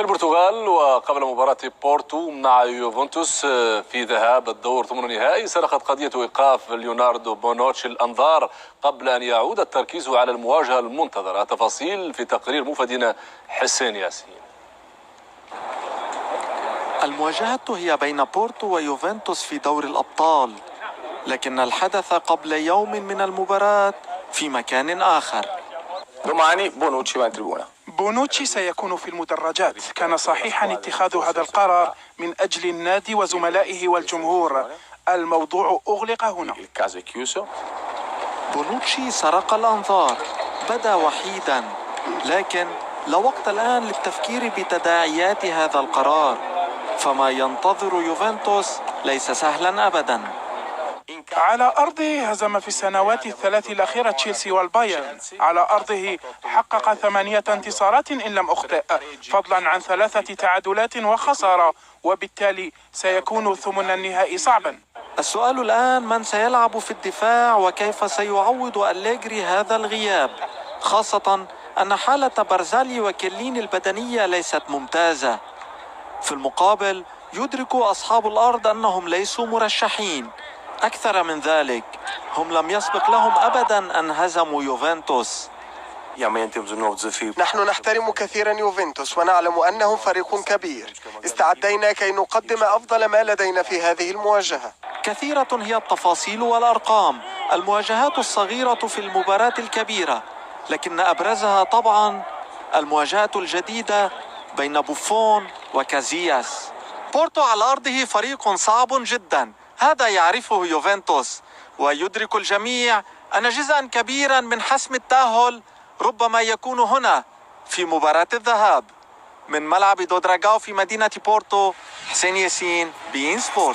في البرتغال وقبل مباراة بورتو مع يوفنتوس في ذهاب الدور ثمن النهائي سرقت قضية إيقاف ليوناردو بونوتشي الأنظار قبل أن يعود التركيز على المواجهة المنتظرة. تفاصيل في تقرير موفدنا حسين ياسين. المواجهة هي بين بورتو ويوفنتوس في دور الأبطال، لكن الحدث قبل يوم من المباراة في مكان آخر. بونوتشي سيكون في المدرجات. كان صحيحا اتخاذ هذا القرار من أجل النادي وزملائه والجمهور. الموضوع أغلق هنا. بونوتشي سرق الأنظار، بدا وحيدا، لكن لا وقت الآن للتفكير بتداعيات هذا القرار، فما ينتظر يوفنتوس ليس سهلا أبدا. على أرضه هزم في السنوات الثلاث الأخيرة تشيلسي والبايرن. على أرضه حقق 8 انتصارات إن لم أخطئ، فضلا عن 3 تعادلات وخسارة، وبالتالي سيكون ثمن النهائي صعبا. السؤال الآن من سيلعب في الدفاع وكيف سيعوض أليجري هذا الغياب، خاصة أن حالة بارزالي وكيليني البدنية ليست ممتازة. في المقابل يدرك أصحاب الأرض أنهم ليسوا مرشحين. أكثر من ذلك، هم لم يسبق لهم أبدا أن هزموا يوفنتوس. نحن نحترم كثيرا يوفنتوس ونعلم أنهم فريق كبير. استعدينا كي نقدم أفضل ما لدينا في هذه المواجهة. كثيرة هي التفاصيل والأرقام، المواجهات الصغيرة في المباراة الكبيرة، لكن أبرزها طبعا المواجهة الجديدة بين بوفون وكازياس. بورتو على أرضه فريق صعب جدا، هذا يعرفه يوفنتوس، ويدرك الجميع أن جزءا كبيرا من حسم التأهل ربما يكون هنا في مباراة الذهاب. من ملعب دودراغاو في مدينة بورتو، حسين ياسين، بين سبورت.